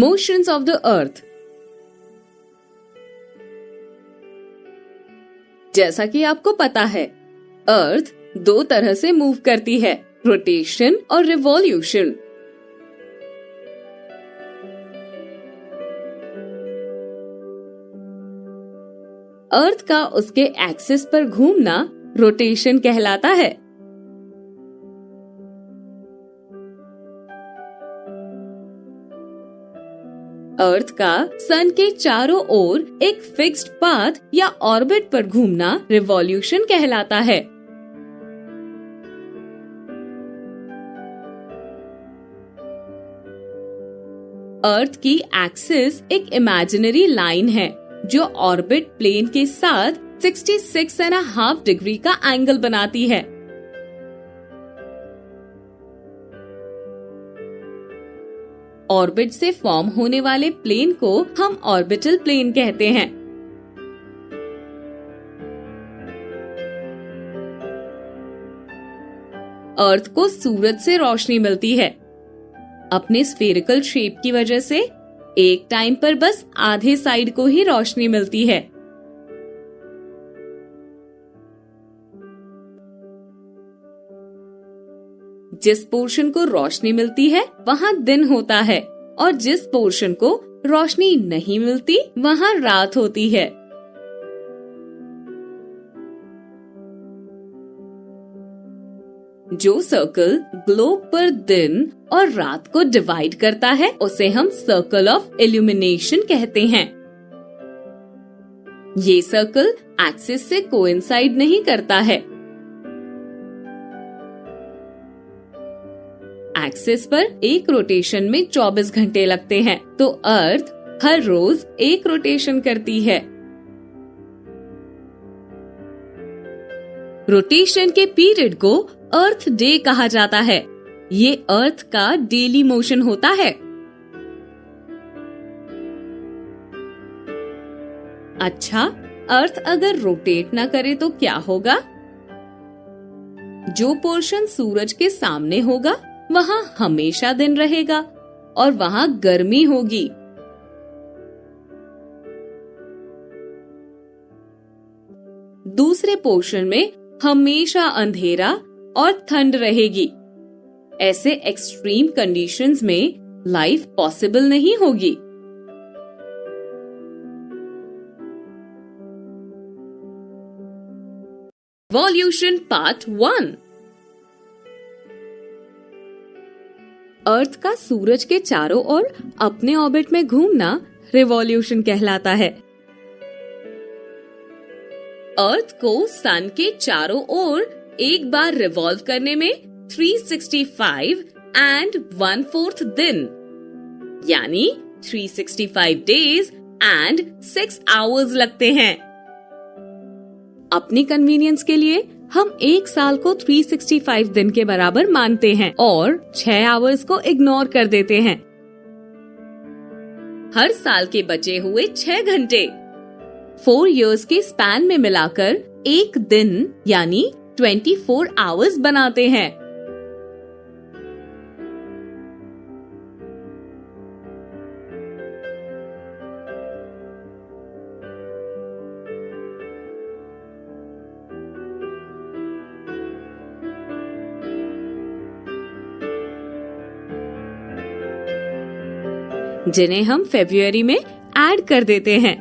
Motions of the Earth। जैसा कि आपको पता है, अर्थ दो तरह से मूव करती है, रोटेशन और रिवॉल्यूशन। अर्थ का उसके एक्सिस पर घूमना रोटेशन कहलाता है। अर्थ का सन के चारों ओर एक फिक्स्ड पाथ या ऑर्बिट पर घूमना रिवॉल्यूशन कहलाता है। अर्थ की एक्सिस एक इमेजिनरी लाइन है जो ऑर्बिट प्लेन के साथ 66.5 डिग्री का एंगल बनाती है। ऑर्बिट से फॉर्म होने वाले प्लेन को हम ऑर्बिटल प्लेन कहते हैं। अर्थ को सूरज से रोशनी मिलती है। अपने स्फेरिकल शेप की वजह से एक टाइम पर बस आधे साइड को ही रोशनी मिलती है। जिस पोर्शन को रोशनी मिलती है वहाँ दिन होता है और जिस पोर्शन को रोशनी नहीं मिलती वहाँ रात होती है। जो सर्कल ग्लोब पर दिन और रात को डिवाइड करता है उसे हम सर्कल ऑफ इल्यूमिनेशन कहते हैं। ये सर्कल एक्सिस से कोइंसाइड नहीं करता है। एक्सिस पर एक रोटेशन में 24 घंटे लगते हैं, तो अर्थ हर रोज एक रोटेशन करती है। रोटेशन के पीरियड को अर्थ डे कहा जाता है। ये अर्थ का डेली मोशन होता है। अच्छा, अर्थ अगर रोटेट ना करे तो क्या होगा? जो पोर्शन सूरज के सामने होगा वहाँ हमेशा दिन रहेगा और वहाँ गर्मी होगी। दूसरे पोर्शन में हमेशा अंधेरा और ठंड रहेगी। ऐसे एक्सट्रीम कंडीशंस में लाइफ पॉसिबल नहीं होगी। Revolution part 1। अर्थ का सूरज के चारों ओर अपने ऑर्बिट में घूमना रिवॉल्यूशन कहलाता है। अर्थ को सन के चारों ओर एक बार रिवॉल्व करने में 365 एंड 1/4 दिन यानी 365 डेज एंड 6 आवर्स लगते हैं। अपनी कन्वीनियंस के लिए हम एक साल को 365 दिन के बराबर मानते हैं और 6 आवर्स को इग्नोर कर देते हैं। हर साल के बचे हुए 6 घंटे 4 इयर्स के स्पैन में मिलाकर एक दिन यानी 24 आवर्स बनाते हैं। जिन्हें हम फरवरी में ऐड कर देते हैं।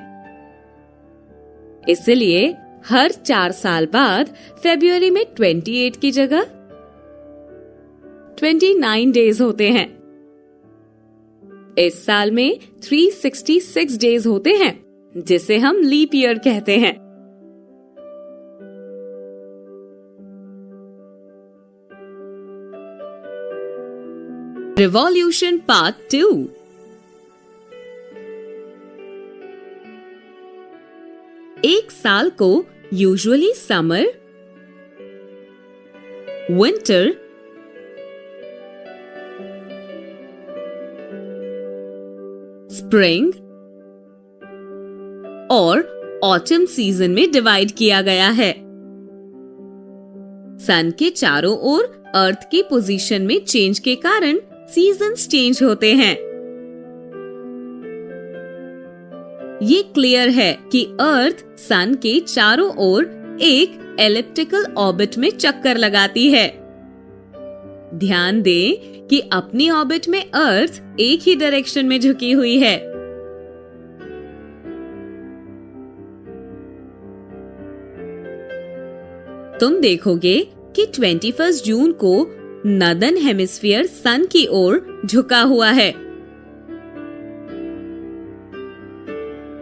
इसलिए हर 4 साल बाद फरवरी में 28 की जगह 29 डेज होते हैं। इस साल में 366 डेज होते हैं जिसे हम लीप ईयर कहते हैं। Revolution part 2। एक साल को यूजुअली समर, विंटर, स्प्रिंग और ऑटम सीजन में डिवाइड किया गया है। सन के चारों ओर अर्थ की पोजीशन में चेंज के कारण सीजन्स चेंज होते हैं। ये क्लियर है कि अर्थ सन के चारों ओर एक एलिप्टिकल ऑर्बिट में चक्कर लगाती है। ध्यान दें कि अपनी ऑर्बिट में अर्थ एक ही डायरेक्शन में झुकी हुई है। तुम देखोगे कि 21 जून को नॉर्दर्न हेमिस्फीयर सन की ओर झुका हुआ है।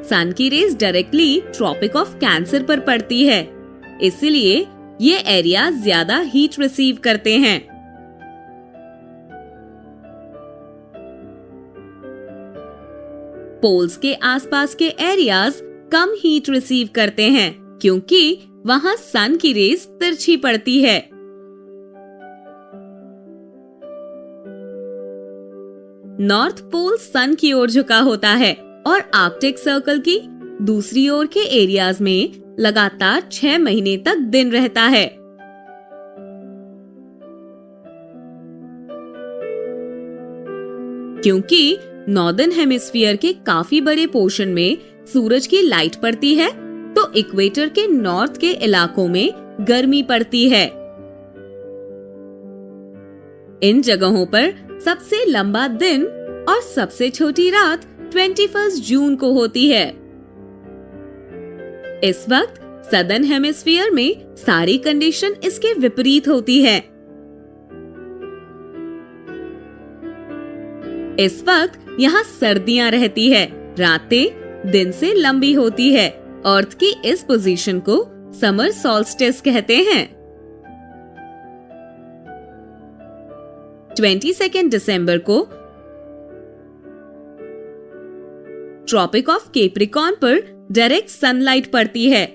सन की rays directly Tropic of Cancer पर पड़ती है, इसलिए ये एरिया ज्यादा हीट रिसीव करते हैं। पोल्स के आसपास के एरियाज कम हीट रिसीव करते हैं क्योंकि वहां सन की रेज तिरछी पड़ती है। नॉर्थ पोल सन की ओर झुका होता है और आर्कटिक सर्कल की दूसरी ओर के एरियाज में लगातार 6 महीने तक दिन रहता है। क्योंकि नॉर्दर्न हेमिस्फीयर के काफी बड़े पोर्शन में सूरज की लाइट पड़ती है, तो इक्वेटर के नॉर्थ के इलाकों में गर्मी पड़ती है। इन जगहों पर सबसे लंबा दिन और सबसे छोटी रात 21 जून को होती है। इस वक्त सदर्न हेमिस्फीयर में सारी कंडीशन इसके विपरीत होती है। इस वक्त यहाँ सर्दियां रहती है, रातें दिन से लंबी होती है। अर्थ की इस पोजीशन को समर सॉल्स्टिस कहते हैं। 22 दिसंबर को ट्रॉपिक ऑफ कैप्रिकॉर्न पर डायरेक्ट सनलाइट पड़ती है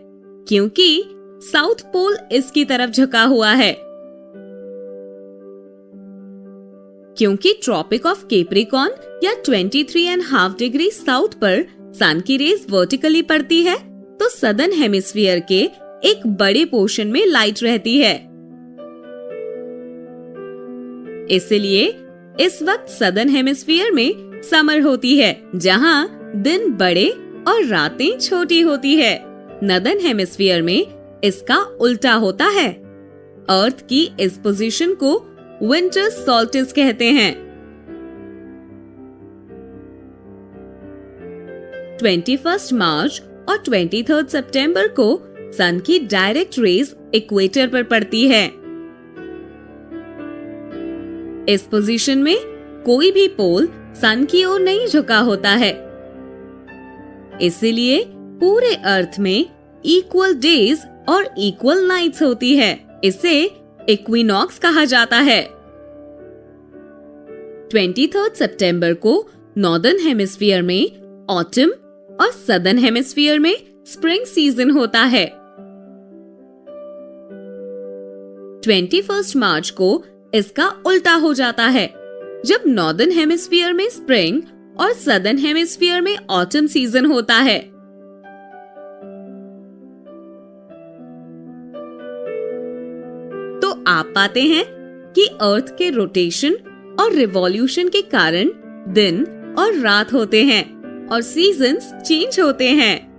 क्योंकि साउथ पोल इसकी तरफ झुका हुआ है। क्योंकि ट्रॉपिक ऑफ कैप्रिकॉर्न या 23.5 डिग्री साउथ पर सन की रेज वर्टिकली पड़ती है, तो सदर्न हेमिस्फीयर के एक बड़े पोर्शन में लाइट रहती है। इसलिए इस वक्त सदर्न हेमिस्फीयर में समर होती है, जहां दिन बड़े और रातें छोटी होती है। नॉर्दर्न हेमिस्फीयर में इसका उल्टा होता है। अर्थ की इस पोजीशन को विंटर सॉल्स्टिस कहते हैं। 21 मार्च और 23 सितंबर को सन की डायरेक्ट रेज इक्वेटर पर पड़ती है। इस पोजीशन में कोई भी पोल सन की ओर नहीं झुका होता है, इसलिए पूरे अर्थ में इक्वल डेज और इक्वल नाइट्स होती है। इसे इक्विनॉक्स कहा जाता है। 23 सितंबर को नॉर्दर्न हेमिस्फीयर में ऑटम और सदर्न हेमिस्फीयर में स्प्रिंग सीजन होता है। 21 मार्च को इसका उल्टा हो जाता है, जब नॉर्दर्न हेमिस्फीयर में स्प्रिंग और सदर्न हेमिस्फीयर में ऑटम सीजन होता है। तो आप पाते हैं कि अर्थ के रोटेशन और रिवॉल्यूशन के कारण दिन और रात होते हैं और सीजन्स चेंज होते हैं।